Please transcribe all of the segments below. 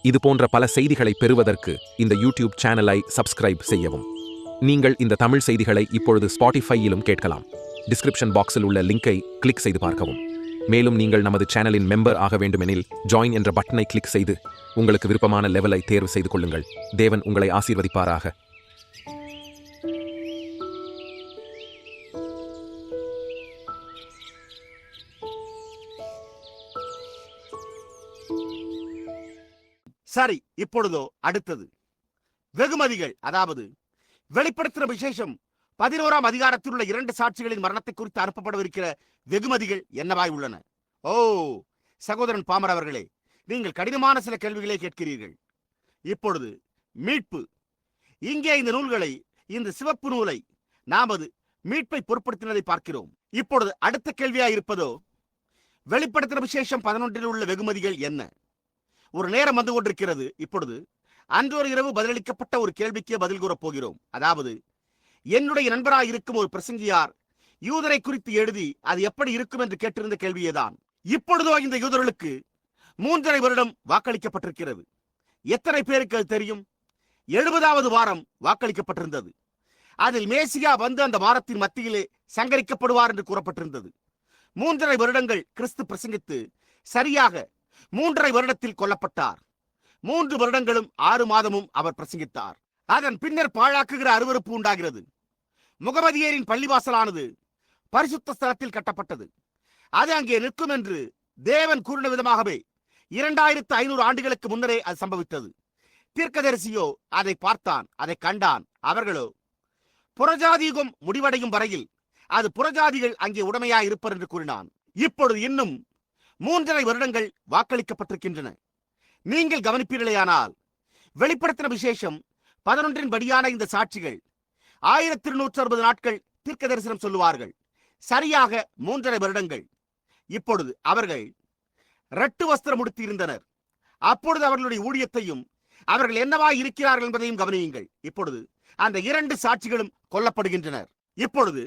இது போன்ற பல செய்திகளை பெறுவதற்கு இந்த யூடியூப் சேனலை சப்ஸ்கிரைப் செய்யவும். நீங்கள் இந்த தமிழ் செய்திகளை இப்பொழுது ஸ்பாட்டிஃபையிலும் கேட்கலாம். டிஸ்கிரிப்ஷன் பாக்ஸில் உள்ள லிங்கை கிளிக் செய்து பார்க்கவும். மேலும் நீங்கள் நமது சேனலின் மெம்பர் ஆக வேண்டுமெனில் ஜாயின் என்ற பட்டனை கிளிக் செய்து உங்களுக்கு விருப்பமான லெவலை தேர்வு செய்து கொள்ளுங்கள். தேவன் உங்களை ஆசீர்வதிப்பாராக. சரி, இப்பொழுதோ அடுத்தது வெகுமதிகள். அதாவது வெளிப்படுத்துகிற விசேஷம் 11ஆம் அதிகாரத்தில் உள்ள 2 சாட்சிகளின் மரணத்தை குறித்து அனுப்பப்படவிருக்கிற வெகுமதிகள் என்னவாய் உள்ளன? ஓ சகோதரன் பாமர் அவர்களே, நீங்கள் கடினமான சில கேள்விகளை கேட்கிறீர்கள். இப்பொழுது மீட்பு. இங்கே இந்த நூல்களை, இந்த சிவப்பு நூலை நாமது மீட்பை பொருட்படுத்தினதை பார்க்கிறோம். இப்பொழுது அடுத்த கேள்வியாய் இருப்பதோ, வெளிப்படுத்துகிற விசேஷம் 11இல் உள்ள வெகுமதிகள் என்ன? ஒரு நேரம் வந்து கொண்டிருக்கிறது. இப்பொழுது அன்றொரு இரவு பதிலளிக்கப்பட்ட ஒரு கேள்விக்கே பதில் கூறப் போகிறோம். அதாவது, என்னுடைய நண்பராய் இருக்கும் ஒரு பிரசங்கியார் யூதரை குறித்து எழுதி அது எப்படி இருக்கும் என்று கேட்டிருந்த கேள்வியேதான். இப்பொழுதோ இந்த யூதர்களுக்கு 3½ வருடம் வாக்களிக்கப்பட்டிருக்கிறது. எத்தனை பேருக்கு அது தெரியும்? 70வது வாரம் வாக்களிக்கப்பட்டிருந்தது. அதில் மேசியா வந்து அந்த வாரத்தின் மத்தியிலே சங்கரிக்கப்படுவார் என்று கூறப்பட்டிருந்தது. 3½ வருடங்கள் கிறிஸ்து பிரசங்கித்து சரியாக 3½ வருடத்தில் கொல்லப்பட்டார். 3 வருடங்களும் 6 மாதமும் அவர் பிரசங்கித்தார். அதன் பின்னர் பாழாக்குகிற அருவருப்பு உண்டாகிறது. முகமதியரின் பள்ளிவாசலானது பரிசுத்த ஸ்தலத்தில் கட்டப்பட்டது. அது அங்கே நிற்கும் என்று தேவன் கூறின விதமாகவே 2500 ஆண்டுகளுக்கு முன்னரே அது சம்பவித்தது. தீர்க்கதரிசியோ அதை பார்த்தான், அதை கண்டான். அவர்களோ புறஜாதியுகம் முடிவடையும் வரையில் அது புறஜாதிகள் அங்கே உடமையாய் இருப்பர் என்று கூறினான். இப்பொழுது இன்னும் 3½ வருடங்கள் வாக்களிக்கப்பட்டிருக்கின்றன. நீங்கள் கவனிப்பீர்களேயானால், வெளிப்படுத்தின விசேஷம் 11இன் படியான இந்த சாட்சிகள் 1260 நாட்கள் தீர்க்க தரிசனம் சொல்லுவார்கள். சரியாக 3½ வருடங்கள். இப்பொழுது அவர்கள் இரட்டு வஸ்திரம் உடுத்தியிருந்தனர். அப்பொழுது அவர்களுடைய ஊழியத்தையும் அவர்கள் என்னவாய் இருக்கிறார்கள் என்பதையும் கவனியுங்கள். இப்பொழுது அந்த 2 சாட்சிகளும் கொல்லப்படுகின்றனர். இப்பொழுது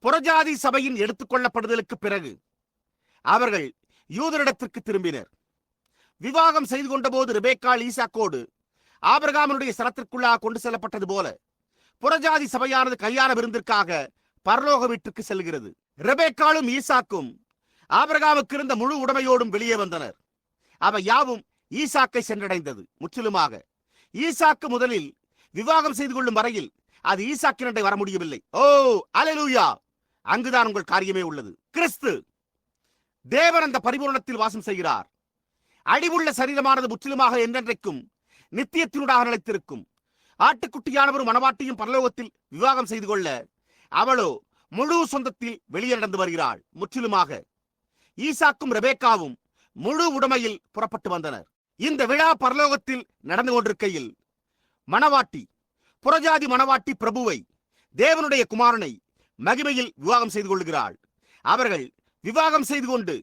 புறஜாதி சபையின் எடுத்துக்கொள்ளப்படுதலுக்கு பிறகு அவர்கள் யூதரிடத்திற்கு திரும்பினர். விவாகம் செய்து கொண்ட போது ரெபெக்காள் ஈசாக்கோடு ஆபிரகாமுடைய சரத்திற்குள்ளாக கொண்டு செல்லப்பட்டது போல புறஜாதி சபையானது கல்யாண விருந்திற்காக பரலோக வீட்டுக்கு செல்கிறது. ரெபெக்காளும் ஈசாக்கும் ஆபிரகாமுக்கு இருந்த முழு உடைமையோடும் வெளியே வந்தனர். அவை யாவும் ஈசாக்கை சென்றடைந்தது. முற்றிலுமாக ஈசாக்கு முதலில் விவாகம் செய்து கொள்ளும் வரையில் அது ஈசாக்கினண்டை வர முடியவில்லை. ஓ அல்லேலூயா! அங்குதான் உங்கள் காரியமே உள்ளது. கிறிஸ்து தேவன் அந்த பரிபூரணத்தில் வாசம் செய்கிறார். அழிவுள்ள சரீரமானது முற்றிலுமாக என்றென்றைக்கும் நித்தியத்தினூடாக நிலைத்திருக்கும். ஆட்டுக்குட்டியானவரும் மணவாட்டியும் பரலோகத்தில் விவாகம் செய்து கொள்ள அவளோ முழு சொந்தத்தில் வெளியே நடந்து வருகிறாள். முற்றிலுமாக ஈசாக்கும் ரெபெக்காவும் முழு உடைமையில் புறப்பட்டு வந்தனர். இந்த விழா பரலோகத்தில் நடந்து கொண்டிருக்கையில் மணவாட்டி, புறஜாதி மணவாட்டி பிரபுவை, தேவனுடைய குமாரனை மகிமையில் விவாகம் செய்து கொள்கிறாள். அவர்கள் விவாகம் செய்து கொண்டு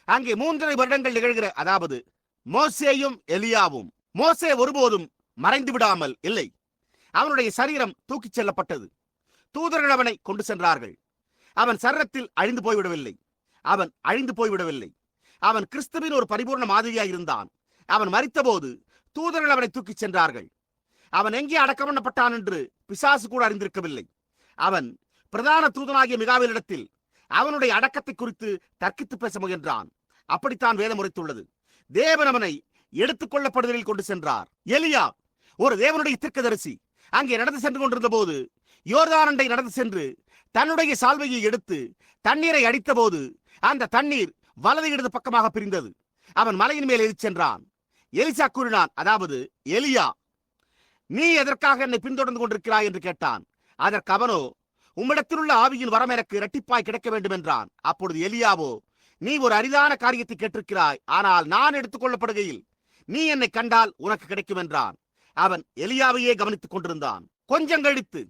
அங்கே 3½ வருடங்கள் நிகழ்கிற, அதாவது மோசேயும் எலியாவும். மோசே ஒருபோதும் மறைந்து விடாமல் இல்லை. அவனுடைய சரீரம் தூக்கிச் செல்லப்பட்டது. தூதர்கள் அவனை கொண்டு சென்றார்கள். அவன் சரீரத்தில் அழிந்து போய்விடவில்லை. அவன் கிறிஸ்துவின் ஒரு பரிபூர்ண மாதிரியாய் இருந்தான். அவன் மரித்தபோது தூதர்கள் அவனை தூக்கிச் சென்றார்கள். அவன் எங்கே அடக்கம் பண்ணப்பட்டான் என்று பிசாசு கூட அறிந்திருக்கவில்லை. அவன் பிரதான தூதனாகிய மிகாவேலிடத்தில் அவனுடைய அடக்கத்தை குறித்து தர்க்கித்து பேச முயன்றான். அப்படித்தான் வேதம் உரைத்துள்ளது. தேவன் அவனை எடுத்துக் கொள்ளப்படுதலில் கொண்டு சென்றார். எலியா ஒரு தேவனுடைய தீர்க்கதரிசி அங்கே நடந்து சென்று கொண்டிருந்த போது யோர்தானண்டை நடந்து சென்று தன்னுடைய சால்வையை எடுத்து தண்ணீரை அடித்த போது அந்த தண்ணீர் வலது இடது பக்கமாக பிரிந்தது. அவன் மலையின் மேல் ஏறி சென்றான். எலிசா கூறினான், அதாவது எலியா, நீ எதற்காக என்னை பின்தொடர்ந்து கொண்டிருக்கிறாய் என்று கேட்டான். அதற்கு அவனோ, உம்மிடத்தில் உள்ள ஆவியின் வரம் எனக்கு இரட்டிப்பாய் கிடைக்க வேண்டும் என்றான். அப்பொழுது எலியாவோ, நீ ஒரு அரிதான காரியத்தை கேட்டிருக்கிறாய், ஆனால் நான் எடுத்துக் கொள்ளப்படுகையில் நீ என்னை கண்டால் உனக்கு கிடைக்கும் என்றான். அவன் எலியாவையே கவனித்துக் கொண்டிருந்தான். கொஞ்சம் கழித்து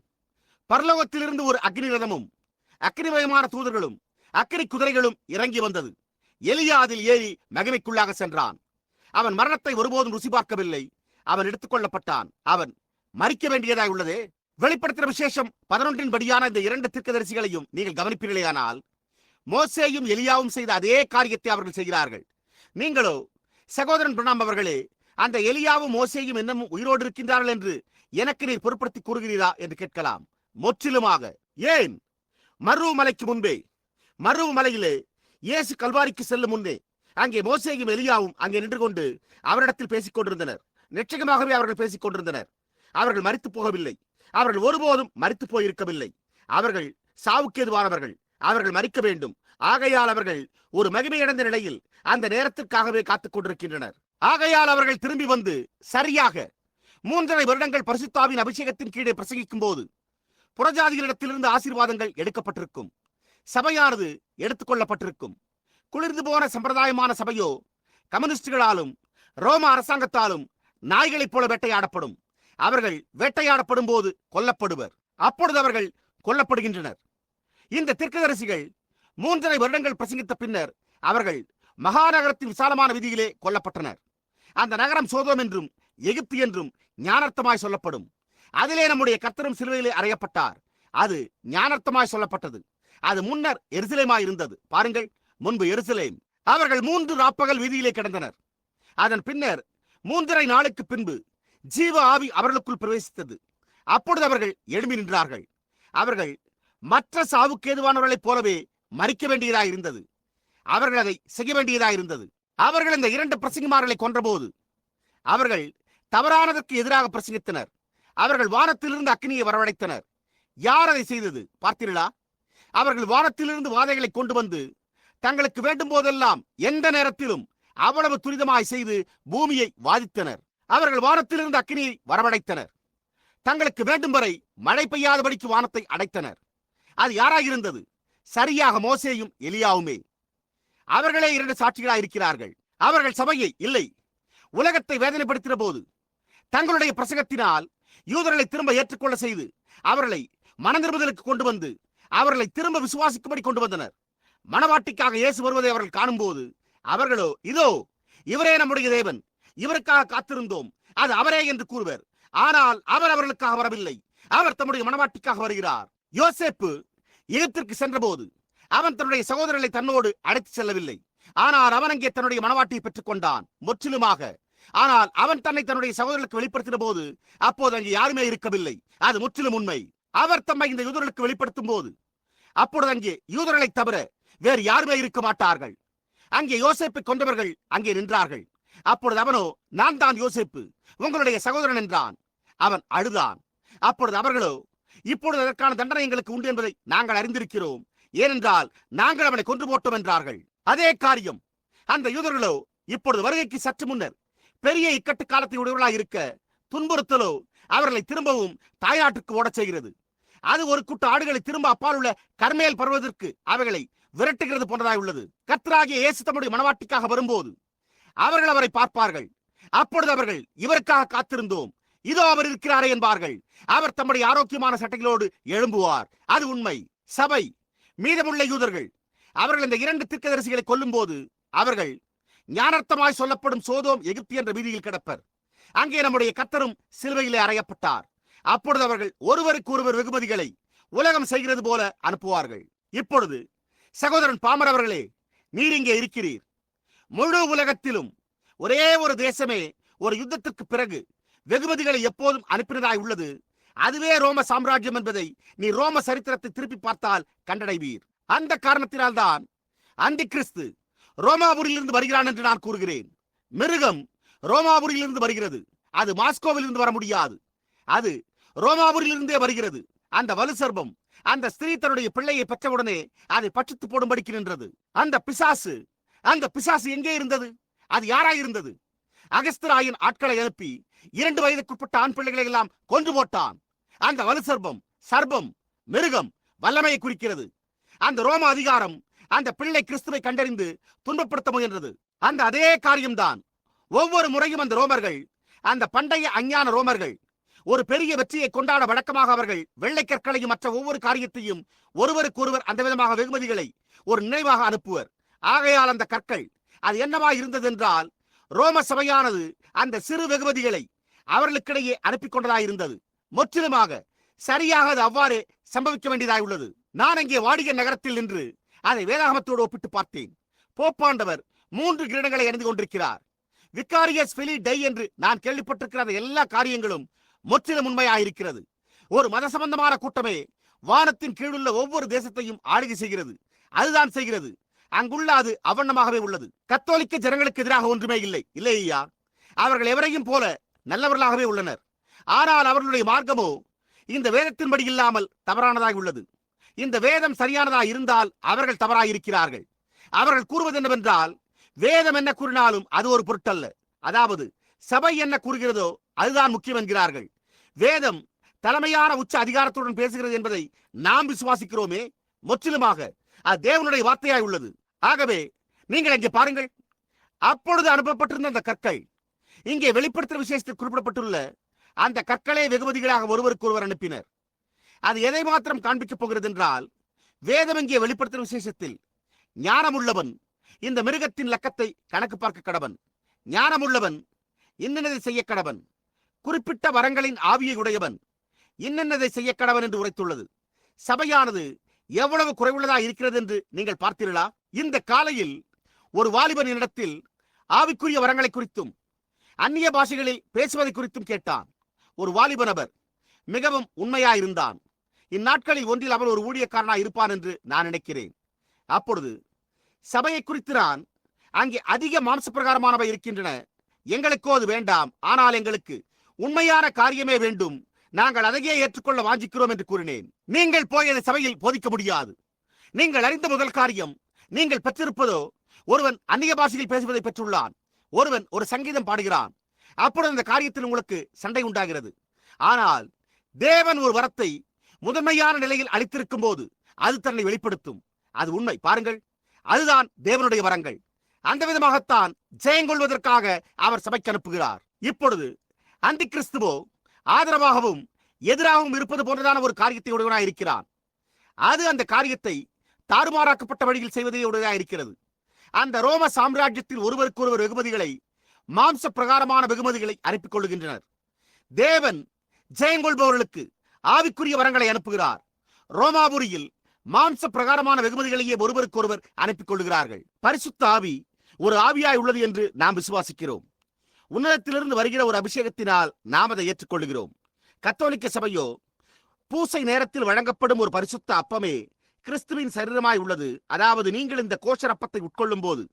பரலோகத்திலிருந்து ஒரு அக்னி ரதமும் அக்னிமயமான தூதர்களும் அக்னி குதிரைகளும் இறங்கி வந்தது. எலியா அதில் ஏறி மகிமைக்குள்ளாக சென்றான். அவன் மரணத்தை ஒருபோதும் ருசி பார்க்கவில்லை. அவன் எடுத்துக் கொள்ளப்பட்டான். அவன் மரிக்க வேண்டியதாய் உள்ளதே. வெளிப்படுத்தின விசேஷம் 11 படியான இந்த 2 தீர்க்கதரிசிகளையும் நீங்கள் கவனிப்பீர்களேயானால், மோசேயும் எலியாவும் செய்த அதே காரியத்தை அவர்கள் செய்கிறார்கள். நீங்களோ சகோதரன் பிரணாம் அவர்களே, அந்த எலியாவும் மோசேயும் இன்னமும் உயிரோடு இருக்கின்றார்கள் என்று எனக்கு நீர் பொருட்படுத்தி கூறுகிறீரா என்று கேட்கலாம். முற்றிலுமாக. ஏன்? மருவமலைக்கு முன்பே, மருவமலையிலே இயேசு கல்வாரிக்கு செல்லும் முன்னே அங்கே மோசேயும் எலியாவும் அங்கே நின்று கொண்டு அவரிடத்தில் பேசிக் கொண்டிருந்தனர். நிச்சயமாகவே அவர்கள் பேசிக் கொண்டிருந்தனர். அவர்கள் மரித்து போகவில்லை. அவர்கள் ஒருபோதும் மரித்து போயிருக்கவில்லை. அவர்கள் சாவுக்கேதுவானவர்கள். அவர்கள் மரிக்க வேண்டும். ஆகையால் அவர்கள் ஒரு மகிமையடைந்த நிலையில் அந்த நேரத்திற்காகவே காத்துக் கொண்டிருக்கின்றனர். ஆகையால் அவர்கள் திரும்பி வந்து சரியாக 3.5 வருடங்கள் பரிசுத்தாவின் அபிஷேகத்தின் கீழே பிரசங்கிக்கும் போது புறஜாதிகளிடத்திலிருந்து ஆசீர்வாதங்கள் எடுக்கப்பட்டிருக்கும். சபையானது எடுத்துக் கொள்ளப்பட்டிருக்கும். குளிர்ந்து போன சம்பிரதாயமான சபையோ கம்யூனிஸ்டுகளாலும் ரோம அரசாங்கத்தாலும் நாய்களைப் போல வேட்டையாடப்படும். அவர்கள் வேட்டையாடப்படும் போது கொல்லப்படுவர். அப்பொழுது அவர்கள் கொல்லப்படுகின்றனர். இந்த தீர்க்கதரிசிகள் 3.5 வருடங்கள் பிரசங்கித்த பின்னர் அவர்கள் மகாநகரத்தின் விசாலமான வீதியிலே கொல்லப்பட்டனர். அந்த நகரம் சோதோம் என்றும் எகிப்து என்றும் ஞானார்த்தமாய் சொல்லப்படும். அதிலே நம்முடைய கர்த்தரும் சிலுவையிலே அறையப்பட்டார். அது ஞானார்த்தமாய் சொல்லப்பட்டது. அது முன்னர் எருசலேமாய் இருந்தது. பாருங்கள், முன்பு எருசலேம். அவர்கள் 3 ராப்பகல் வீதியிலே கிடந்தனர். அதன் பின்னர் 3.5 நாளுக்கு பின்பு ஜீவ ஆவி அவர்களுக்குள் பிரவேசித்தது. அப்பொழுது அவர்கள் எழும்பி நின்றார்கள். அவர்கள் மற்ற சாவுக்கு ஏதுவானவர்களைப் போலவே மரிக்க வேண்டியதாக இருந்தது. அவர்கள் அதை செய்ய வேண்டியதாக இருந்தது. அவர்கள் இந்த 2 பிரசங்கிமார்களை கொன்றபோது அவர்கள் தவறானதற்கு எதிராக பிரசங்கித்தனர். அவர்கள் வானத்திலிருந்து அக்கினியை வரவழைத்தனர். யார் அதை செய்தது பார்த்தீர்களா? அவர்கள் வானத்திலிருந்து வாதைகளை கொண்டு வந்து தங்களுக்கு வேண்டும் போதெல்லாம் எந்த நேரத்திலும் அவ்வளவு துரிதமாய் செய்து பூமியை வாதித்தனர். அவர்கள் வானத்திலிருந்து அக்கினியை வரவழைத்தனர். தங்களுக்கு வேண்டும் வரை மழை பெய்யாதபடிக்கு வானத்தை அடைத்தனர். அது யாராயிருந்தது? சரியாக மோசேயும் எலியாவுமே. அவர்களே 2 சாட்சிகளாய் இருக்கிறார்கள். அவர்கள் சபையை இல்லை, உலகத்தை வேதனைப்படுத்தின போது தங்களுடைய பிரசங்கத்தினால் யூதர்களை திரும்ப ஏற்றுக்கொள்ள செய்து அவர்களை மனந்திரும்புதலுக்கு கொண்டு வந்து அவர்களை திரும்ப விசுவாசிக்கும்படி கொண்டு வந்தனர். மணவாட்டிக்காக இயேசு வருவதை அவர்கள் காணும் போது அவர்களோ, இதோ இவரே நம்முடைய தேவன், இவருக்காக காத்திருந்தோம், அது அவரே என்று கூறுவர். ஆனால் அவர் அவர்களுக்காக வரவில்லை. அவர் தம்முடைய மணவாட்டிக்காக வருகிறார். யோசேப்பு எகிப்திற்கு சென்ற போது அவன் தன்னுடைய சகோதரர்களை தன்னோடு அழைத்து செல்லவில்லை. ஆனால் அவன் அங்கே தன்னுடைய மணவாட்டியை பெற்றுக் கொண்டான், முற்றிலுமாக. ஆனால் அவன் தன்னை தன்னுடைய சகோதரர்களுக்கு வெளிப்படுத்தின போது அப்போது அங்கே யாருமே இருக்கவில்லை. அது முற்றிலும் உண்மை. அவர் தம்மை இந்த யூதர்களுக்கு வெளிப்படுத்தும் போது அப்பொழுது அங்கே யூதர்களை தவிர வேறு யாருமே இருக்க மாட்டார்கள். அங்கே யோசேப்பை கொண்டவர்கள் அங்கே நின்றார்கள். அப்பொழுது அவனோ, நான் தான் யோசேப்பு, உங்களுடைய சகோதரன் என்றான். அவன் அழுதான். அப்பொழுது அவர்களோ, இப்பொழுது அதற்கான தண்டனை எங்களுக்கு உண்டு என்பதை நாங்கள் அறிந்திருக்கிறோம், ஏனென்றால் நாங்கள் அவனை கொன்று போட்டோம் என்றார்கள். அதே காரியம் அந்த யூதர்களோ இப்பொழுது வருகைக்கு சற்று முன்னர் பெரிய இக்கட்டு காலத்தை உடையவர்களாக இருக்க துன்புறுத்தலோ அவர்களை திரும்பவும் தாய்நாட்டுக்கு ஓடச் செய்கிறது. அது ஒரு கூட்ட ஆடுகளை திரும்ப அப்பால் உள்ள கர்மேல் பருவதற்கு அவைகளை விரட்டுகிறது போன்றதாய் உள்ளது. கர்த்தராகிய இயேசு தம்முடைய மணவாட்டிக்காக வரும்போது அவர்கள் அவரை பார்ப்பார்கள். அப்பொழுது அவர்கள் இவருக்காக காத்திருந்தோம், இதோ அவர் இருக்கிறாரே என்பார்கள். அவர் தம்முடைய ஆரோக்கியமான சட்டைகளோடு எழும்புவார். அது உண்மை. சபை, மீதமுள்ள யூதர்கள், அவர்கள் இந்த 2 தீர்க்கதரிசிகளை கொல்லும் போது அவர்கள் ஞானார்த்தமாய் சொல்லப்படும் சோதோம் எகிப்து என்ற வீதியில் கிடப்பர். அங்கே நம்முடைய கர்த்தரும் சிலுவையிலே அறையப்பட்டார். அப்பொழுது அவர்கள் ஒருவருக்கு ஒருவர் வெகுமதிகளை உலகம் செய்கிறது போல அனுப்புவார்கள். இப்பொழுது சகோதரன் பாமர் அவர்களே, நீர் இங்கே இருக்கிறீர். முழு உலகத்திலும் ஒரே ஒரு தேசமே ஒரு யுத்தத்திற்கு பிறகு வெகுமதிகளை எப்போதும் அனுப்பினதாய் உள்ளது. அதுவே ரோம சாம்ராஜ்யம் என்பதை நீ ரோம சரித்திரத்தை திருப்பி பார்த்தால் கண்டடைவீர். அந்த காரணத்தினால்தான் அந்தி கிறிஸ்து ரோமாபுரியிலிருந்து வருகிறான் என்று நான் கூறுகிறேன். மிருகம் ரோமாபுரியிலிருந்து வருகிறது. அது மாஸ்கோவிலிருந்து வர முடியாது. அது ரோமாபுரியிலிருந்தே வருகிறது. அந்த வலு சர்பம் அந்த ஸ்திரீ தன்னுடைய பிள்ளையை பெற்றவுடனே அதை பட்சித்து போடும்படிக்கு நின்றது. அந்த பிசாசு எங்கே இருந்தது? அது யாராயிருந்தது? அகஸ்திராயின் ஆட்களை அனுப்பி 2 வயதுக்குட்பட்ட ஆண் பிள்ளைகளை எல்லாம் கொன்று போட்டான். அந்த வலு சர்பம் மிருகம் வல்லமையை குறிக்கிறது. அந்த ரோம அதிகாரம் அந்த பிள்ளை கிறிஸ்துவை கண்டறிந்து துன்பப்படுத்த முயன்றது. அந்த அதே காரியம்தான் ஒவ்வொரு முறையும் அந்த ரோமர்கள், அந்த பண்டைய அஞ்ஞான ரோமர்கள் ஒரு பெரிய வெற்றியை கொண்டாட வழக்கமாக அவர்கள் வெள்ளை கற்களையும் மற்ற ஒவ்வொரு காரியத்தையும் ஒருவருக்கு ஒருவர் அந்த விதமாக வெகுமதிகளை ஒரு நினைவாக அனுப்புவர். ஆகையால் அந்த கற்கள் அது என்னவாய் இருந்தது என்றால், ரோம சபையானது அந்த சிறு வெகுமதிகளை அவர்களுக்கிடையே அனுப்பி கொண்டதாயிருந்தது. முற்றிலுமாக சரியாக அது அவ்வாறே சம்பவிக்க வேண்டியதாய் உள்ளது. நான் அங்கே வாடிகை நகரத்தில் நின்று அதை வேதாகமத்தோடு ஒப்பிட்டு பார்த்தேன். போப்பாண்டவர் 3 கிரீடங்களை அணிந்து கொண்டிருக்கிறார். விகாரியஸ் ஃபிலி டை என்று நான் கேள்விப்பட்டிருக்கிற அந்த எல்லா காரியங்களும் முற்றிலும் உண்மையாயிருக்கிறது. ஒரு மத சம்பந்தமான கூட்டமே வானத்தின் கீழுள்ள ஒவ்வொரு தேசத்தையும் ஆளுகை செய்கிறது. அதுதான் செய்கிறது. அங்குள்ள அது அவண்ணமாகவே உள்ளது. கத்தோலிக்க ஜனங்களுக்கு எதிராக ஒன்றுமே இல்லை இல்லையா? அவர்கள் எவரையும் போல நல்லவர்களாகவே உள்ளனர். ஆனால் அவர்களுடைய மார்க்கமோ இந்த வேதத்தின்படி இல்லாமல் தவறானதாக உள்ளது. இந்த வேதம் சரியானதாக இருந்தால் அவர்கள் தவறாயிருக்கிறார்கள். அவர்கள் கூறுவது என்னவென்றால், வேதம் என்ன கூறினாலும் அது ஒரு பொருட்டல்ல. அதாவது சபை என்ன கூறுகிறதோ அதுதான் முக்கியம் என்கிறார்கள். வேதம் தலைமையான உச்ச அதிகாரத்துடன் பேசுகிறது என்பதை நாம் விசுவாசிக்கிறோமே. முற்றிலுமாக அது தேவனுடைய வார்த்தையாய் உள்ளது. ஆகவே நீங்கள் இங்கே பாருங்கள், அப்பொழுது அனுப்பப்பட்டிருந்த அந்த கற்கள் இங்கே வெளிப்படுத்தும் விசேஷத்தில் குறிப்பிடப்பட்டுள்ள அந்த கற்களே வெகுமதிகளாக ஒருவருக்கு ஒருவர் அனுப்பினர். அது எதை மாத்திரம் காண்பிக்கப் போகிறது என்றால், வேதம் இங்கே வெளிப்படுத்தும் விசேஷத்தில் ஞானமுள்ளவன் இந்த மிருகத்தின் லக்கத்தை கணக்கு பார்க்க கடவன், ஞானமுள்ளவன் இன்னதை செய்ய கடவன், குறிப்பிட்ட வரங்களின் ஆவியை உடையவன் இன்னதை செய்ய கடவன் என்று உரைத்துள்ளது. சபையானது எவ்வளவு குறைவுள்ளதா இருக்கிறது என்று நீங்கள் பார்த்தீர்களா? இந்த காலையில் ஒரு வாலிபன் என்னிடத்தில் ஆவிக்குரிய வரங்களை குறித்தும் அந்நிய பாஷைகளில் பேசுவதை குறித்தும் கேட்டான். ஒரு வாலிப நபர் மிகவும் உண்மையாயிருந்தான். இந்நாட்களில் ஒன்றில் அவன் ஒரு ஊழியக்காரனாய் இருப்பான் என்று நான் நினைக்கிறேன். அப்பொழுது சபையை குறித்து நான், அங்கே அதிக மாம்ச பிரகாரமானவை இருக்கின்றன, எங்களுக்கோ அது வேண்டாம், ஆனால் எங்களுக்கு உண்மையான காரியமே வேண்டும், நாங்கள் அதையே ஏற்றுக்கொள்ள வாஞ்சிக்கிறோம் என்று கூறினேன். நீங்கள் போய் அதை சபையில் போதிக்க முடியாது. நீங்கள் அறிந்த முதல் காரியம், நீங்கள் பெற்றிருப்பதோ, ஒருவன் அந்நிய பாஷையில் பேசுவதை பெற்றுள்ளான், ஒருவன் ஒரு சங்கீதம் பாடுகிறான். அப்பொழுது அந்த காரியத்தில் உங்களுக்கு சண்டை உண்டாகிறது. ஆனால் தேவன் ஒரு வரத்தை முதன்மையான நிலையில் அளித்திருக்கும் போது அது தன்னை வெளிப்படுத்தும். அது உண்மை. பாருங்கள், அதுதான் தேவனுடைய வரங்கள். அந்த விதமாகத்தான் ஜெயங்கொள்வதற்காக அவர் சபைக்கு அனுப்புகிறார். இப்பொழுது அந்தி கிறிஸ்துவோ ஆதரவாகவும் எதிராகவும் இருப்பது போன்றதான ஒரு காரியத்தை உடையவனாய் இருக்கிறான். அது அந்த காரியத்தை தாறுமாறாக்கப்பட்ட வழியில் செய்வதே உடையதாக இருக்கிறது. அந்த ரோம சாம்ராஜ்யத்தில் ஒருவருக்கு ஒருவர் வெகுமதிகளை, மாம்ச பிரகாரமான வெகுமதிகளை அனுப்பிக் கொள்ளுகின்றனர். தேவன் ஜெயங்கொள்பவர்களுக்கு ஆவிக்குரிய வரங்களை அனுப்புகிறார். ரோமாபுரியில் மாம்ச பிரகாரமான வெகுமதிகளையே ஒருவருக்கு ஒருவர் அனுப்பிக் கொள்கிறார்கள். பரிசுத்த ஆவி ஒரு ஆவியாய் உள்ளது என்று நாம் விசுவாசிக்கிறோம். உன்னதத்திலிருந்து வருகிற ஒரு அபிஷேகத்தினால் நாம் அதை ஏற்றுக்கொள்கிறோம். கத்தோலிக்க சபையோ பூசை நேரத்தில் வழங்கப்படும் ஒரு பரிசுத்த அப்பமே கிறிஸ்துவின் சரீரமாய் உள்ளது. அதாவது நீங்கள் இந்த கோஷர் அப்பத்தை உட்கொள்ளும் போது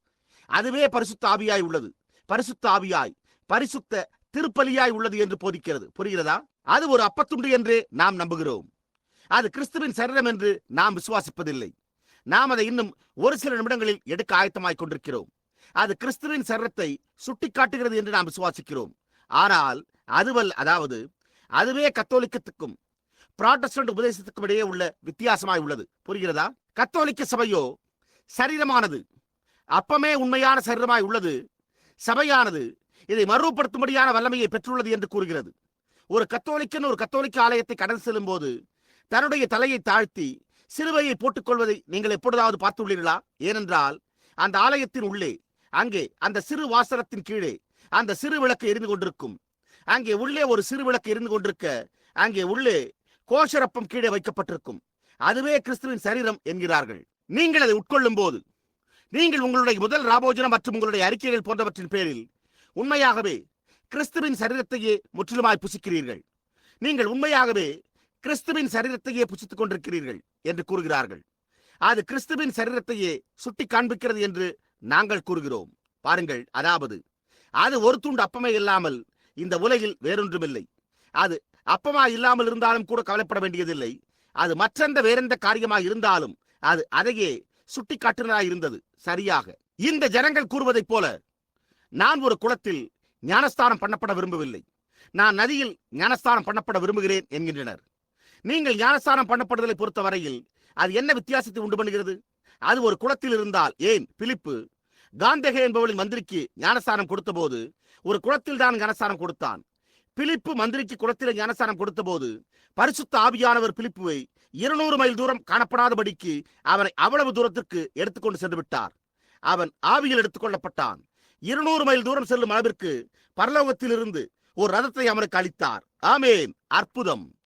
அதுவே பரிசுத்த ஆவியாய் உள்ளது. பரிசுத்த ஆவியாய், பரிசுத்த திருப்பலியாய் உள்ளது என்று போதிக்கிறது. புரிகிறதா? அது ஒரு அப்பத்துண்டு என்று நாம் நம்புகிறோம். அது கிறிஸ்துவின் சரீரம் என்று நாம் விசுவாசிப்பதில்லை. நாம் அதை இன்னும் ஒரு சில நிமிடங்களில் எடுக்க ஆயத்தமாய் கொண்டிருக்கிறோம். அது கிறிஸ்துவின் சரீரத்தை சுட்டிக்காட்டுகிறது என்று நாம் விசுவாசிக்கிறோம். ஆனால் அதாவது அதுவே கத்தோலிக்கத்துக்கும் புராட்டஸ்டன்ட் உபதேசத்துக்கும் இடையே உள்ள வித்தியாசமாய் உள்ளது. புரிகிறதா? கத்தோலிக்க சபையோ சரீரமானது, அப்பமே உண்மையான சரீரமாய் உள்ளது. சபையானது இதை மறுபடுத்தும்படியான வல்லமையை பெற்றுள்ளது என்று கூறுகிறது. ஒரு கத்தோலிக்கன் ஒரு கத்தோலிக்க ஆலயத்தை கடந்து செல்லும் போது தன்னுடைய தலையை தாழ்த்தி சிலுவையை போட்டுக் கொள்வதை நீங்கள் எப்பொழுதாவது பார்த்துள்ளீர்களா? ஏனென்றால் அந்த ஆலயத்தின் உள்ளே, அங்கே அந்த சிறு வாசலத்தின் கீழே அந்த சிறு விளக்கு எரிந்து கொண்டிருக்கும். அங்கே உள்ளே ஒரு சிறு விளக்கு எரிந்து கொண்டிருக்க, அங்கே உள்ளே கோஷரப்பம் கீழே வைக்கப்பட்டிருக்கும். அதுவே கிறிஸ்துவின் சரீரம் என்கிறார்கள். நீங்கள் அதை உட்கொள்ளும் போது நீங்கள் உங்களுடைய முதல் ராபோஜனம் மற்றும் உங்களுடைய அறிக்கைகள் போன்றவற்றின் பேரில் உண்மையாகவே கிறிஸ்துவின் சரீரத்தையே முற்றிலுமாய் புசிக்கிறீர்கள். நீங்கள் உண்மையாகவே கிறிஸ்துவின் சரீரத்தையே புசித்துக் கொண்டிருக்கிறீர்கள் என்று கூறுகிறார்கள். அது கிறிஸ்துவின் சரீரத்தையே சுட்டி காண்பிக்கிறது என்று நாங்கள் கூறுகிறோம். பாருங்கள், அதாவது அது ஒரு துண்டு அப்பமே இல்லாமல் இந்த உலகில் வேறொன்றுமில்லை. அது அப்பமா இல்லாமல் இருந்தாலும் கூட கவலைப்பட வேண்டியதில்லை. அது மற்றெந்த வேறெந்த காரியமாக இருந்தாலும் அது அதையே சுட்டி காட்டுவதாக இருந்தது. சரியாக இந்த ஜனங்கள் கூறுவதைப் போல நான் ஒரு குளத்தில் ஞானஸ்தானம் பண்ணப்பட விரும்பவில்லை, நான் நதியில் ஞானஸ்தானம் பண்ணப்பட விரும்புகிறேன் என்கின்றனர். நீங்கள் ஞானஸ்தானம் பண்ணப்படுதலை பொறுத்த வரையில் அது என்ன வித்தியாசத்தை உண்டு பண்ணுகிறது? அது ஒரு குளத்தில் இருந்தால், ஏன் பிலிப்பு காந்தகே என்பவளின் மந்திரிக்கு ஞானஸ்தானம் கொடுத்த போது ஒரு குளத்தில் தான் ஞானஸ்தானம் கொடுத்தான். பிலிப்பு மந்திரிக்கு குளத்தில் ஞானஸ்தானம் கொடுத்த போது பரிசுத்த ஆவியானவர் பிலிப்புவை 200 மைல் தூரம் காணப்படாதபடிக்கு அவனை அவ்வளவு தூரத்திற்கு எடுத்துக்கொண்டு சென்று விட்டார். அவன் ஆவியில் எடுத்துக் கொள்ளப்பட்டான். 200 மைல் தூரம் செல்லும் அளவிற்கு பரலோகத்திலிருந்து ஒரு ரதத்தை அவனுக்கு அளித்தார். ஆமேன். அற்புதம்.